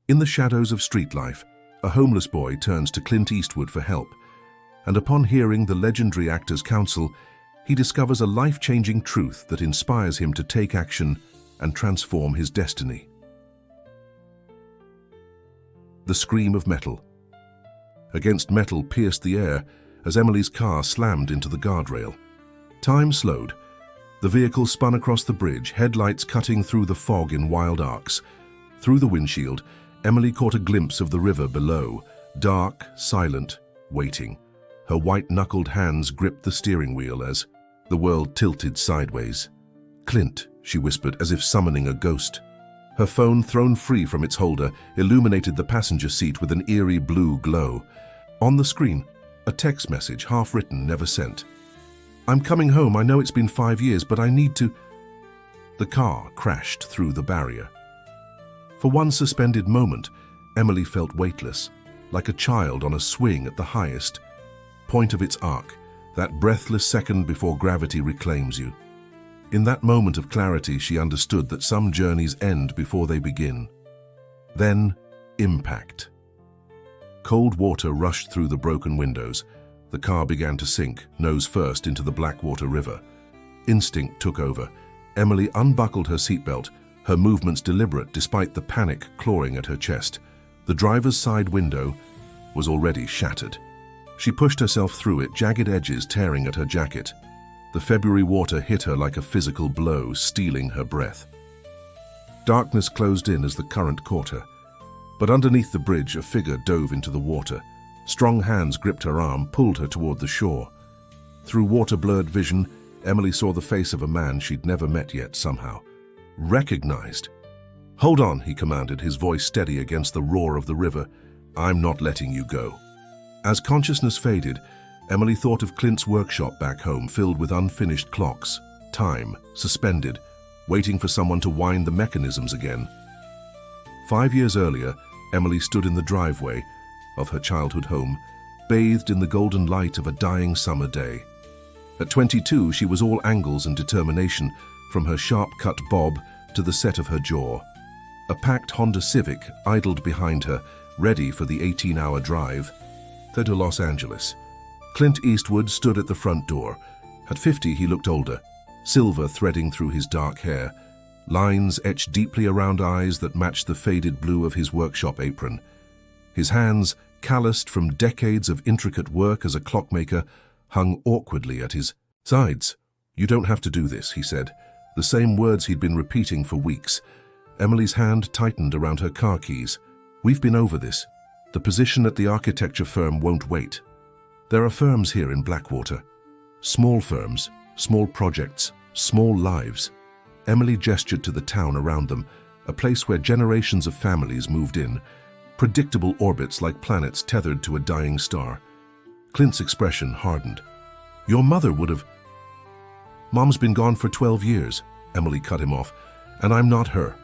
In the shadows of street life, a homeless boy turns to Clint Eastwood for help, and upon hearing the legendary actor's counsel, he discovers a life-changing truth that inspires him to take action and transform his destiny. The scream of metal. Against metal pierced the air as Emily's car slammed into the guardrail. Time slowed. The vehicle spun across the bridge, headlights cutting through the fog in wild arcs. Through the windshield, Emily caught a glimpse of the river below, dark, silent, waiting. Her white-knuckled hands gripped the steering wheel as the world tilted sideways. "Clint," she whispered, as if summoning a ghost. Her phone, thrown free from its holder, illuminated the passenger seat with an eerie blue glow. On the screen, a text message, half-written, never sent. "I'm coming home. I know it's been 5 years, but I need to..." The car crashed through the barrier. For one suspended moment, Emily felt weightless, like a child on a swing at the highest point of its arc, that breathless second before gravity reclaims you. In that moment of clarity, she understood that some journeys end before they begin. Then, impact. Cold water rushed through the broken windows. The car began to sink, nose first, into the Blackwater River. Instinct took over. Emily unbuckled her seatbelt, her movements deliberate despite the panic clawing at her chest. The driver's side window was already shattered. She pushed herself through it, jagged edges tearing at her jacket. The February water hit her like a physical blow, stealing her breath. Darkness closed in as the current caught her. But underneath the bridge, a figure dove into the water. Strong hands gripped her arm, pulled her toward the shore. Through water-blurred vision, Emily saw the face of a man she'd never met yet somehow. Recognized. "Hold on," he commanded, his voice steady against the roar of the river. "I'm not letting you go." As consciousness faded, Emily thought of Clint's workshop back home, filled with unfinished clocks, time, suspended, waiting for someone to wind the mechanisms again. 5 years earlier, Emily stood in the driveway of her childhood home, bathed in the golden light of a dying summer day. At 22, she was all angles and determination, from her sharp-cut bob to the set of her jaw. A packed Honda Civic idled behind her, ready for the 18-hour drive to Los Angeles. Clint Eastwood stood at the front door. At 50, he looked older, silver threading through his dark hair, lines etched deeply around eyes that matched the faded blue of his workshop apron. His hands, calloused from decades of intricate work as a clockmaker, hung awkwardly at his sides. "You don't have to do this," he said, the same words he'd been repeating for weeks. Emily's hand tightened around her car keys. "We've been over this. The position at the architecture firm won't wait. There are firms here in Blackwater. Small firms, small projects, small lives." Emily gestured to the town around them, a place where generations of families moved in, predictable orbits like planets tethered to a dying star. Clint's expression hardened. "Your mother would have..." "Mom's been gone for 12 years, Emily cut him off, "and I'm not her."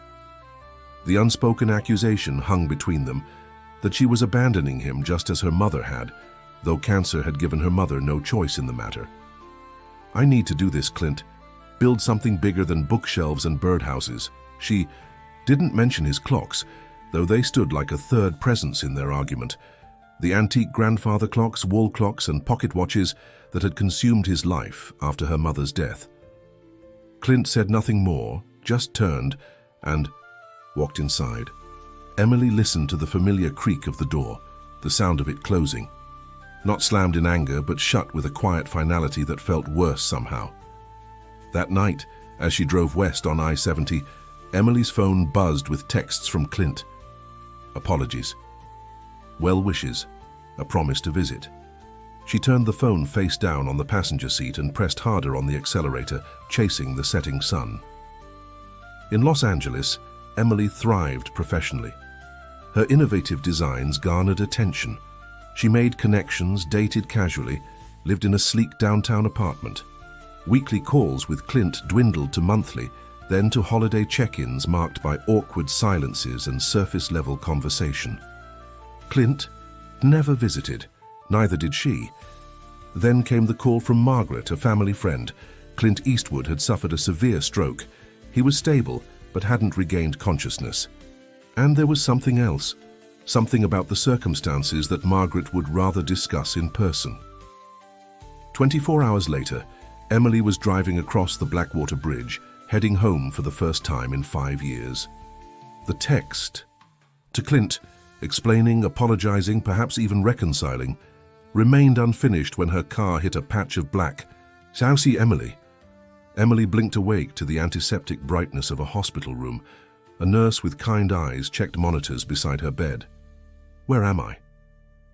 The unspoken accusation hung between them, that she was abandoning him just as her mother had, though cancer had given her mother no choice in the matter. "I need to do this, Clint. Build something bigger than bookshelves and birdhouses." She didn't mention his clocks, though they stood like a third presence in their argument. The antique grandfather clocks, wall clocks, and pocket watches that had consumed his life after her mother's death. Clint said nothing more, just turned and walked inside. Emily listened to the familiar creak of the door, the sound of it closing. Not slammed in anger, but shut with a quiet finality that felt worse somehow. That night, as she drove west on I-70, Emily's phone buzzed with texts from Clint. Apologies. Well wishes. A promise to visit. She turned the phone face down on the passenger seat and pressed harder on the accelerator, chasing the setting sun. In Los Angeles, Emily thrived professionally. Her innovative designs garnered attention. She made connections, dated casually, lived in a sleek downtown apartment. Weekly calls with Clint dwindled to monthly, then to holiday check-ins marked by awkward silences and surface-level conversation. Clint never visited, neither did she. Then came the call from Margaret, a family friend. Clint Eastwood had suffered a severe stroke. He was stable, but hadn't regained consciousness. And there was something else, something about the circumstances that Margaret would rather discuss in person. 24 hours later, Emily was driving across the Blackwater Bridge, heading home for the first time in 5 years. The text, to Clint, explaining, apologizing, perhaps even reconciling, remained unfinished when her car hit a patch of black. "Saucy Emily." Emily blinked awake to the antiseptic brightness of a hospital room. A nurse with kind eyes checked monitors beside her bed. "Where am I?"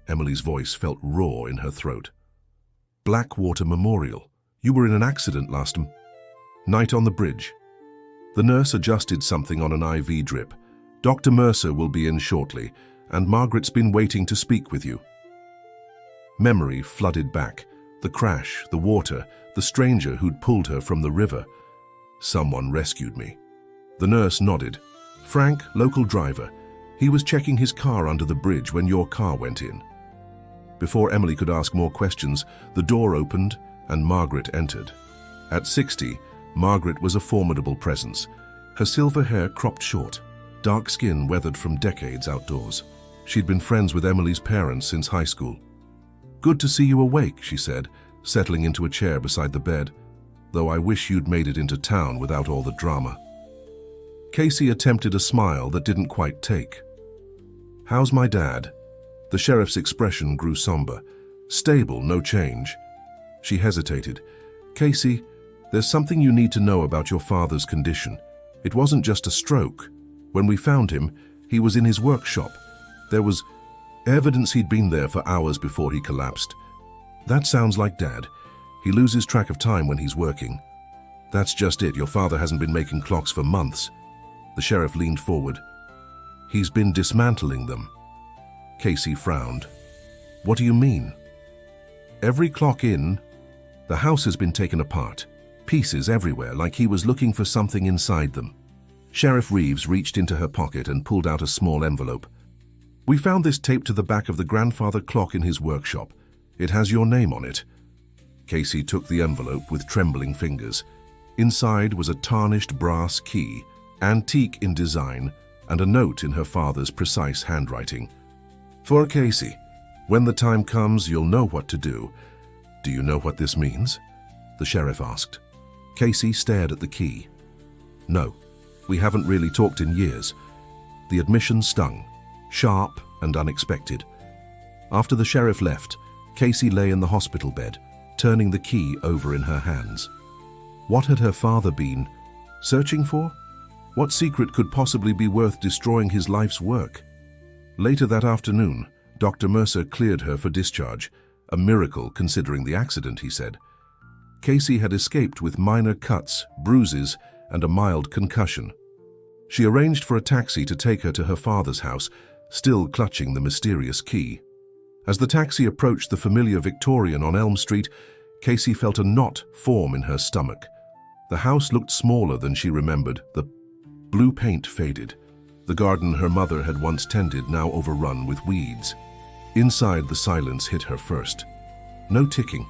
Emily's voice felt raw in her throat. "Blackwater Memorial. You were in an accident last night on the bridge." The nurse adjusted something on an IV drip. "Dr. Mercer will be in shortly, and Margaret's been waiting to speak with you." Memory flooded back. The crash, the water, the stranger who'd pulled her from the river. "Someone rescued me." The nurse nodded. "Frank, local driver. He was checking his car under the bridge when your car went in." Before Emily could ask more questions, the door opened and Margaret entered. At 60, Margaret was a formidable presence. Her silver hair cropped short, dark skin weathered from decades outdoors. She'd been friends with Emily's parents since high school. "Good to see you awake," she said, settling into a chair beside the bed. "Though I wish you'd made it into town without all the drama." Casey attempted a smile that didn't quite take. "How's my dad?" The sheriff's expression grew somber. "Stable, no change." She hesitated. "Casey, there's something you need to know about your father's condition. It wasn't just a stroke. When we found him, he was in his workshop. There was evidence he'd been there for hours before he collapsed." "That sounds like Dad. He loses track of time when he's working." "That's just it. Your father hasn't been making clocks for months." The sheriff leaned forward. "He's been dismantling them." Casey frowned. "What do you mean?" "Every clock in, the house has been taken apart. Pieces everywhere, like he was looking for something inside them." Sheriff Reeves reached into her pocket and pulled out a small envelope. "We found this taped to the back of the grandfather clock in his workshop. It has your name on it." Casey took the envelope with trembling fingers. Inside was a tarnished brass key, antique in design, and a note in her father's precise handwriting. "For Casey, when the time comes, you'll know what to do." "Do you know what this means?" the sheriff asked. Casey stared at the key. "No, we haven't really talked in years." The admission stung, sharp and unexpected. After the sheriff left, Casey lay in the hospital bed, turning the key over in her hands. What had her father been searching for? What secret could possibly be worth destroying his life's work? Later that afternoon, Dr. Mercer cleared her for discharge, a miracle considering the accident, he said. Casey had escaped with minor cuts, bruises, and a mild concussion. She arranged for a taxi to take her to her father's house, still clutching the mysterious key. As the taxi approached the familiar Victorian on Elm Street, Casey felt a knot form in her stomach. The house looked smaller than she remembered. The blue paint faded. The garden her mother had once tended now overrun with weeds. Inside, the silence hit her first. No ticking.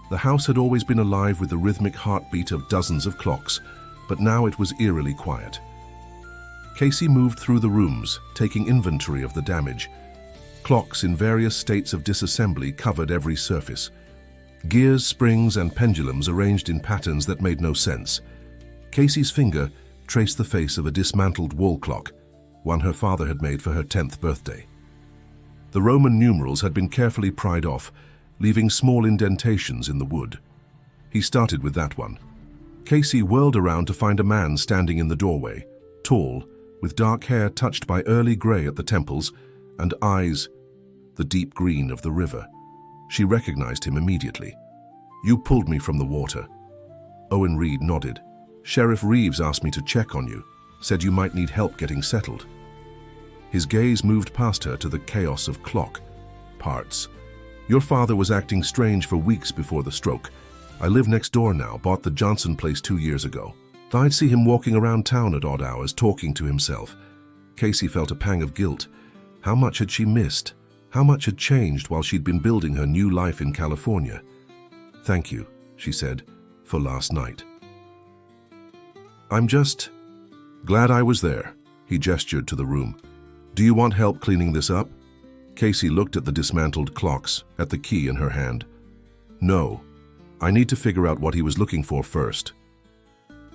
The house had always been alive with the rhythmic heartbeat of dozens of clocks, but now it was eerily quiet. Casey moved through the rooms, taking inventory of the damage. Clocks in various states of disassembly covered every surface. Gears, springs, and pendulums arranged in patterns that made no sense. Casey's finger traced the face of a dismantled wall clock, one her father had made for her 10th birthday. The Roman numerals had been carefully pried off, leaving small indentations in the wood. He started with that one. Casey whirled around to find a man standing in the doorway, tall, with dark hair touched by early gray at the temples, and eyes the deep green of the river. She recognized him immediately. "You pulled me from the water." Owen Reed nodded. "Sheriff Reeves asked me to check on you, said you might need help getting settled." His gaze moved past her to the chaos of clock parts. "Your father was acting strange for weeks before the stroke. I live next door now, bought the Johnson place 2 years ago. I'd see him walking around town at odd hours, talking to himself." Casey felt a pang of guilt. How much had she missed? How much had changed while she'd been building her new life in California? "Thank you," she said, "for last night." "I'm just glad I was there," He gestured to the room. "Do you want help cleaning this up?" Casey looked at the dismantled clocks, at the key in her hand. "No. I need to figure out what he was looking for first."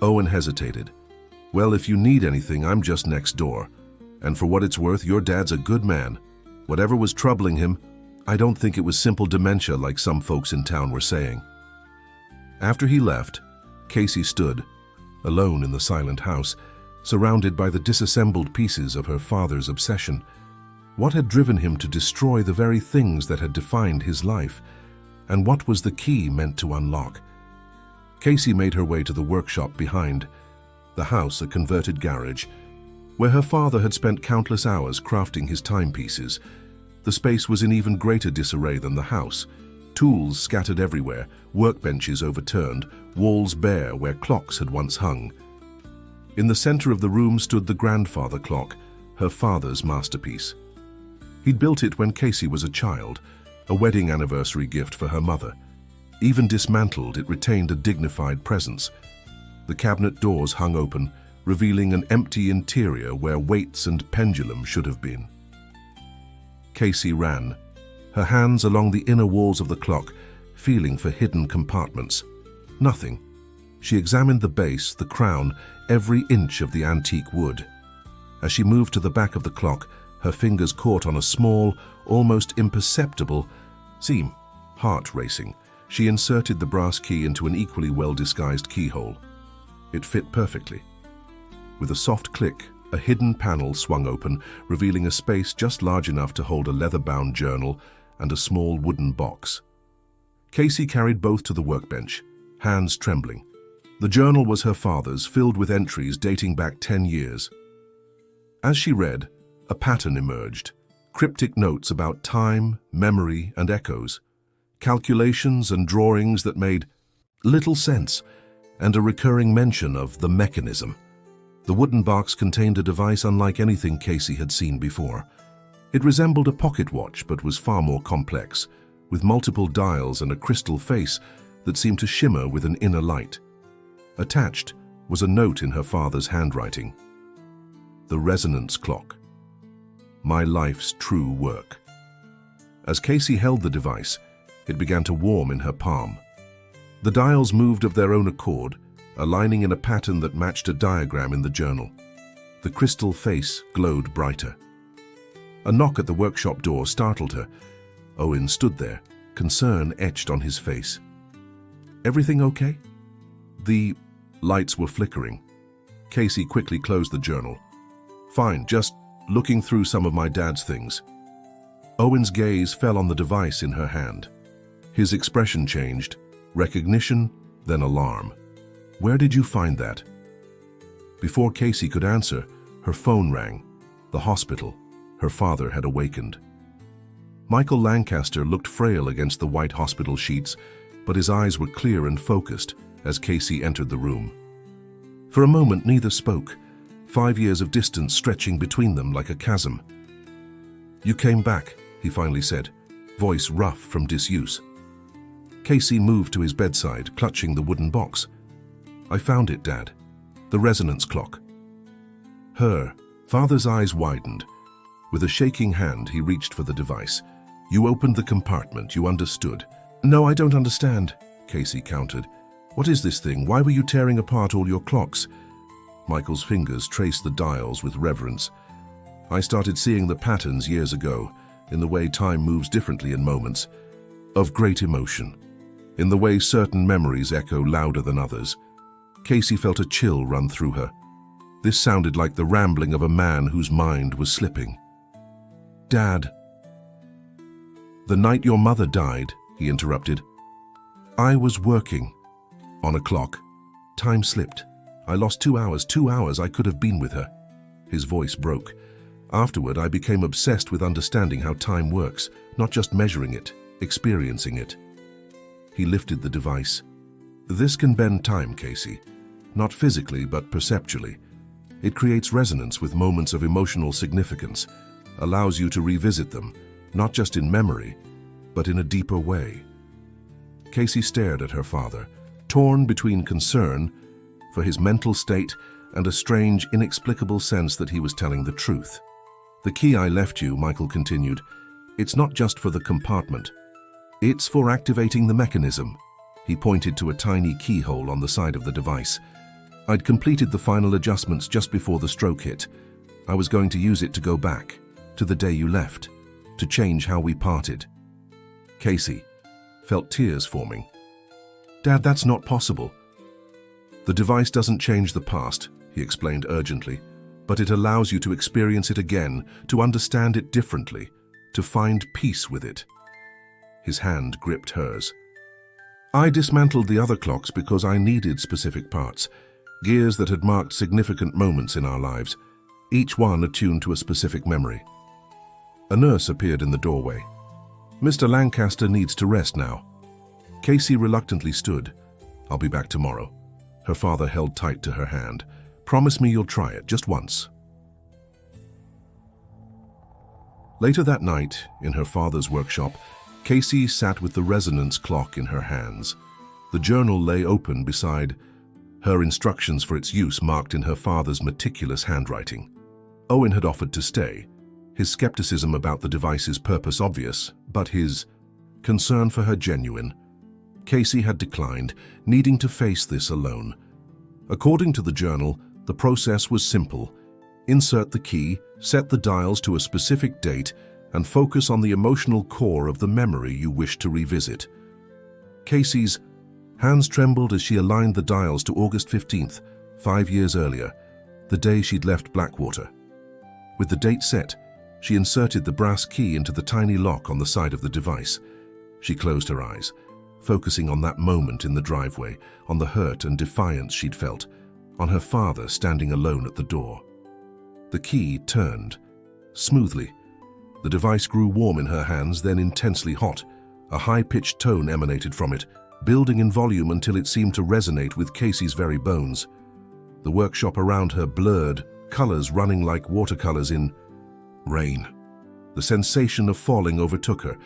Owen hesitated. "Well, if you need anything, I'm just next door. And for what it's worth, your dad's a good man. Whatever was troubling him, I don't think it was simple dementia like some folks in town were saying." After he left, Casey stood, alone in the silent house, surrounded by the disassembled pieces of her father's obsession. What had driven him to destroy the very things that had defined his life? And what was the key meant to unlock? Casey made her way to the workshop behind, the house a converted garage, where her father had spent countless hours crafting his timepieces. The space was in even greater disarray than the house. Tools scattered everywhere, workbenches overturned, walls bare where clocks had once hung. In the center of the room stood the grandfather clock, her father's masterpiece. He'd built it when Casey was a child, a wedding anniversary gift for her mother. Even dismantled, it retained a dignified presence. The cabinet doors hung open, revealing an empty interior where weights and pendulum should have been. Casey ran, her hands along the inner walls of the clock, feeling for hidden compartments. Nothing. She examined the base, the crown, every inch of the antique wood. As she moved to the back of the clock, her fingers caught on a small, almost imperceptible seam. Heart racing, she inserted the brass key into an equally well-disguised keyhole. It fit perfectly. With a soft click, a hidden panel swung open, revealing a space just large enough to hold a leather-bound journal and a small wooden box. Casey carried both to the workbench, hands trembling. The journal was her father's, filled with entries dating back 10 years. As she read, a pattern emerged, cryptic notes about time, memory, and echoes, calculations and drawings that made little sense, and a recurring mention of the mechanism. The wooden box contained a device unlike anything Casey had seen before. It resembled a pocket watch but was far more complex, with multiple dials and a crystal face that seemed to shimmer with an inner light. Attached was a note in her father's handwriting. "The resonance clock. My life's true work." As Casey held the device, it began to warm in her palm. The dials moved of their own accord, aligning in a pattern that matched a diagram in the journal. The crystal face glowed brighter. A knock at the workshop door startled her. Owen stood there, concern etched on his face. "Everything okay?" The lights were flickering. Casey quickly closed the journal. "Fine, just looking through some of my dad's things." Owen's gaze fell on the device in her hand. His expression changed, recognition, then alarm. "Where did you find that?" Before Casey could answer, her phone rang. The hospital. Her father had awakened. Michael Lancaster looked frail against the white hospital sheets, but his eyes were clear and focused as Casey entered the room. For a moment, neither spoke, 5 years of distance stretching between them like a chasm. "You came back," he finally said, voice rough from disuse. Casey moved to his bedside, clutching the wooden box. "I found it, Dad. The resonance clock." Her father's eyes widened. With a shaking hand, he reached for the device. "You opened the compartment, you understood." "No, I don't understand," Casey countered. "What is this thing? Why were you tearing apart all your clocks?" Michael's fingers traced the dials with reverence. "I started seeing the patterns years ago, in the way time moves differently in moments of great emotion, in the way certain memories echo louder than others." Casey felt a chill run through her. This sounded like the rambling of a man whose mind was slipping. "Dad." "The night your mother died," he interrupted, "I was working on a clock. Time slipped. I lost 2 hours. 2 hours I could have been with her." His voice broke. "Afterward, I became obsessed with understanding how time works, not just measuring it, experiencing it." He lifted the device. "This can bend time, Casey. Not physically, but perceptually. It creates resonance with moments of emotional significance, allows you to revisit them, not just in memory, but in a deeper way." Casey stared at her father, torn between concern for his mental state and a strange, inexplicable sense that he was telling the truth. "The key I left you," Michael continued, "it's not just for the compartment. It's for activating the mechanism." He pointed to a tiny keyhole on the side of the device. "I'd completed the final adjustments just before the stroke hit. I was going to use it to go back, to the day you left, to change how we parted." Casey felt tears forming. "Dad, that's not possible." "The device doesn't change the past," he explained urgently, "but it allows you to experience it again, to understand it differently, to find peace with it." His hand gripped hers. "I dismantled the other clocks because I needed specific parts, gears that had marked significant moments in our lives, each one attuned to a specific memory." A nurse appeared in the doorway. "Mr. Lancaster needs to rest now." Casey reluctantly stood. "I'll be back tomorrow." Her father held tight to her hand. "Promise me you'll try it, just once." Later that night, in her father's workshop, Casey sat with the resonance clock in her hands. The journal lay open beside her, instructions for its use marked in her father's meticulous handwriting. Owen had offered to stay, his skepticism about the device's purpose obvious, but his concern for her genuine. Casey had declined, needing to face this alone. According to the journal, the process was simple. Insert the key, set the dials to a specific date, and focus on the emotional core of the memory you wish to revisit. Casey's hands trembled as she aligned the dials to August 15th, 5 years earlier, the day she'd left Blackwater. With the date set, she inserted the brass key into the tiny lock on the side of the device. She closed her eyes, focusing on that moment in the driveway, on the hurt and defiance she'd felt, on her father standing alone at the door. The key turned, smoothly. The device grew warm in her hands, then intensely hot. A high-pitched tone emanated from it, building in volume until it seemed to resonate with Casey's very bones. The workshop around her blurred, colors running like watercolors in rain. The sensation of falling overtook her,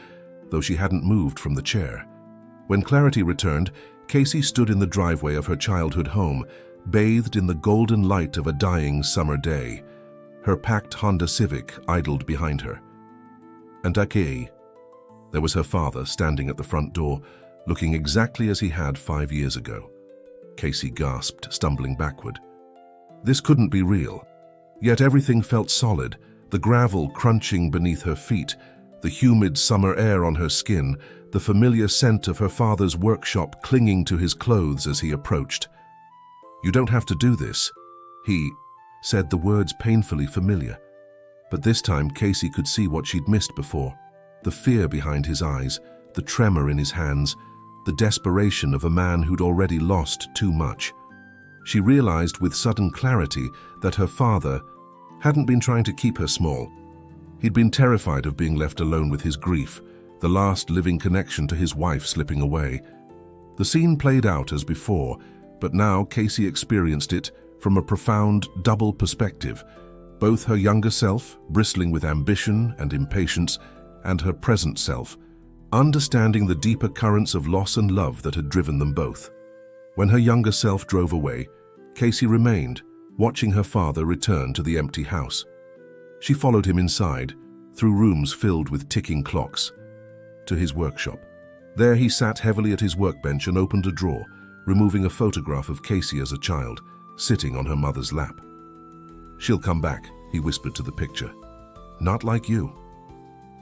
though she hadn't moved from the chair. When clarity returned, Casey stood in the driveway of her childhood home, bathed in the golden light of a dying summer day. Her packed Honda Civic idled behind her. And there was her father standing at the front door, looking exactly as he had 5 years ago. Casey gasped, stumbling backward. This couldn't be real. Yet everything felt solid, the gravel crunching beneath her feet, the humid summer air on her skin, the familiar scent of her father's workshop clinging to his clothes as he approached. "You don't have to do this," he said, the words painfully familiar. But this time Casey could see what she'd missed before. The fear behind his eyes, the tremor in his hands, the desperation of a man who'd already lost too much. She realized with sudden clarity that her father hadn't been trying to keep her small. He'd been terrified of being left alone with his grief, the last living connection to his wife slipping away. The scene played out as before, but now Casey experienced it from a profound double perspective. Both her younger self, bristling with ambition and impatience, and her present self, understanding the deeper currents of loss and love that had driven them both. When her younger self drove away, Casey remained, watching her father return to the empty house. She followed him inside, through rooms filled with ticking clocks, to his workshop. There he sat heavily at his workbench and opened a drawer, removing a photograph of Casey as a child, sitting on her mother's lap. "She'll come back," he whispered to the picture. "Not like you."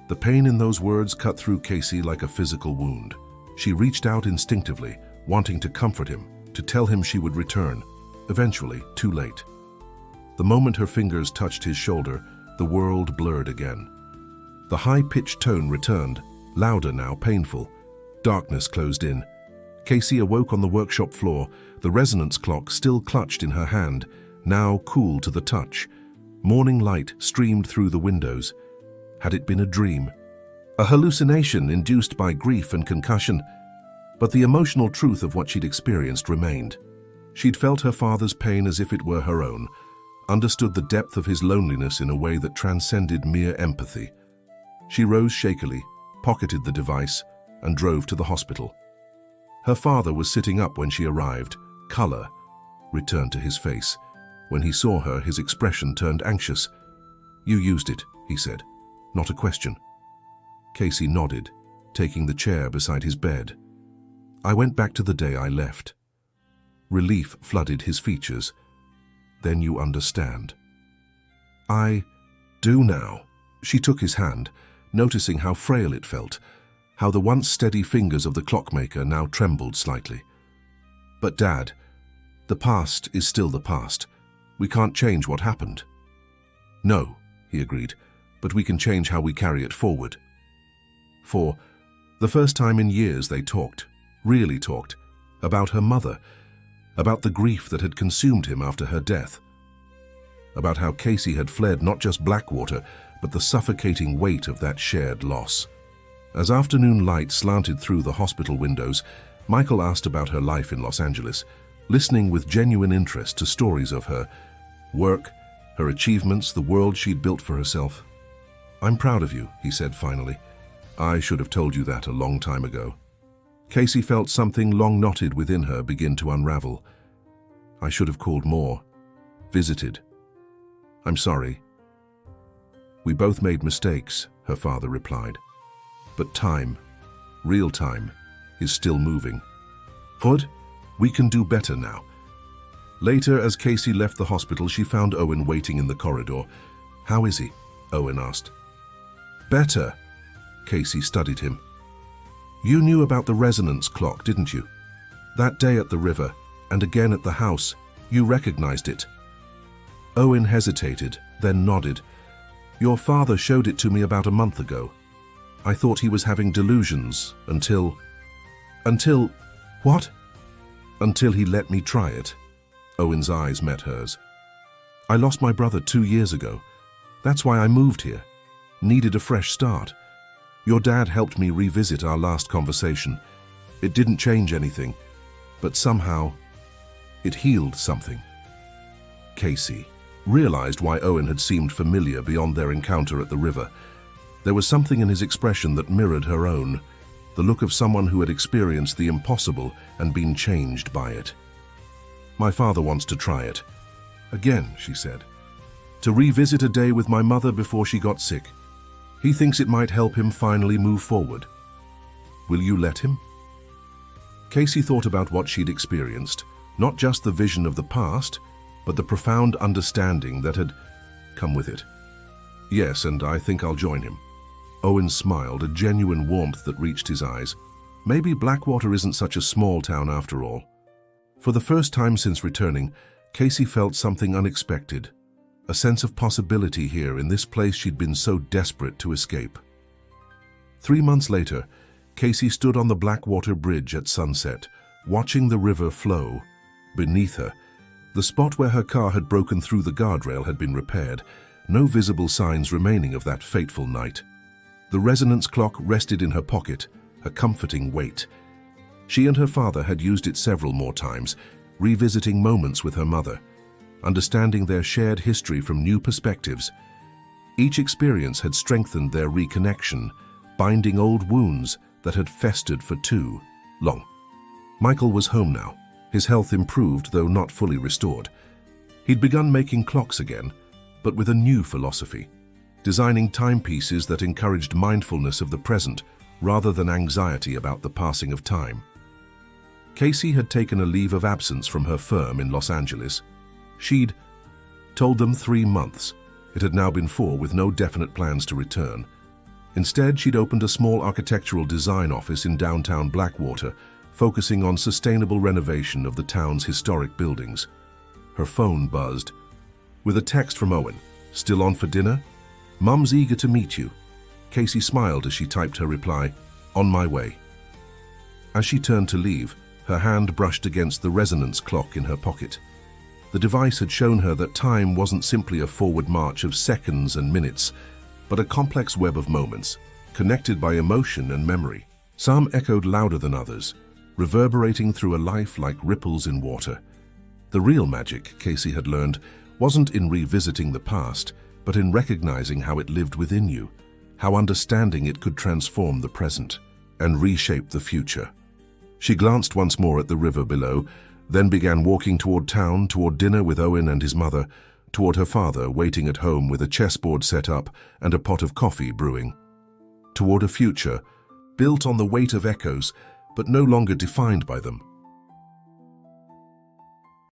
The pain in those words cut through Casey like a physical wound. She reached out instinctively, wanting to comfort him, to tell him she would return. Eventually, too late. The moment her fingers touched his shoulder, the world blurred again. The high-pitched tone returned, louder now, painful. Darkness closed in. Casey awoke on the workshop floor, the resonance clock still clutched in her hand, now cool to the touch. Morning light streamed through the windows. Had it been a dream? A hallucination induced by grief and concussion? But the emotional truth of what she'd experienced remained. She'd felt her father's pain as if it were her own, understood the depth of his loneliness in a way that transcended mere empathy. She rose shakily, pocketed the device, and drove to the hospital. Her father was sitting up when she arrived. Color returned to his face. When he saw her, his expression turned anxious. "You used it," he said. "Not a question." Casey nodded, taking the chair beside his bed. "I went back to the day I left." Relief flooded his features. "Then you understand." "I do now." She took his hand, noticing how frail it felt, how the once steady fingers of the clockmaker now trembled slightly. "But Dad, the past is still the past. We can't change what happened." "No," he agreed, "but we can change how we carry it forward." For the first time in years they talked, really talked, about her mother, about the grief that had consumed him after her death, about how Casey had fled not just Blackwater, but the suffocating weight of that shared loss. As afternoon light slanted through the hospital windows, Michael asked about her life in Los Angeles, listening with genuine interest to stories of her work, her achievements, the world she'd built for herself. "I'm proud of you," he said finally. "I should have told you that a long time ago." Casey felt something long knotted within her begin to unravel. "I should have called more, visited. I'm sorry." "We both made mistakes," her father replied. "But time, real time, is still moving. Hood, we can do better now." Later, as Casey left the hospital, she found Owen waiting in the corridor. "How is he?" Owen asked. "Better." Casey studied him. "You knew about the resonance clock, didn't you? That day at the river, and again at the house, you recognized it." Owen hesitated, then nodded. "Your father showed it to me about a month ago. I thought he was having delusions until... What? Until he let me try it." Owen's eyes met hers. "I lost my brother 2 years ago. That's why I moved here. Needed a fresh start. Your dad helped me revisit our last conversation. It didn't change anything, but somehow it healed something." Casey realized why Owen had seemed familiar beyond their encounter at the river. There was something in his expression that mirrored her own, the look of someone who had experienced the impossible and been changed by it. "My father wants to try it. Again," she said. "To revisit a day with my mother before she got sick. He thinks it might help him finally move forward. Will you let him?" Casey thought about what she'd experienced, not just the vision of the past, but the profound understanding that had come with it. "Yes, and I think I'll join him." Owen smiled, a genuine warmth that reached his eyes. Maybe Blackwater isn't such a small town after all. For the first time since returning, Casey felt something unexpected, a sense of possibility here in this place she'd been so desperate to escape. 3 months later, Casey stood on the Blackwater Bridge at sunset, watching the river flow. Beneath her, the spot where her car had broken through the guardrail had been repaired, no visible signs remaining of that fateful night. The resonance clock rested in her pocket, a comforting weight. She and her father had used it several more times, revisiting moments with her mother, understanding their shared history from new perspectives. Each experience had strengthened their reconnection, binding old wounds that had festered for too long. Michael was home now, his health improved though not fully restored. He'd begun making clocks again, but with a new philosophy, designing timepieces that encouraged mindfulness of the present rather than anxiety about the passing of time. Casey had taken a leave of absence from her firm in Los Angeles. She'd told them 3 months. It had now been 4 with no definite plans to return. Instead, she'd opened a small architectural design office in downtown Blackwater, focusing on sustainable renovation of the town's historic buildings. Her phone buzzed. With a text from Owen. "Still on for dinner? Mum's eager to meet you." Casey smiled as she typed her reply, "On my way." As she turned to leave, her hand brushed against the resonance clock in her pocket. The device had shown her that time wasn't simply a forward march of seconds and minutes, but a complex web of moments, connected by emotion and memory. Some echoed louder than others, reverberating through a life like ripples in water. The real magic, Casey had learned, wasn't in revisiting the past, but in recognizing how it lived within you, how understanding it could transform the present and reshape the future. She glanced once more at the river below, then began walking toward town, toward dinner with Owen and his mother, toward her father waiting at home with a chessboard set up and a pot of coffee brewing. Toward a future, built on the weight of echoes, but no longer defined by them.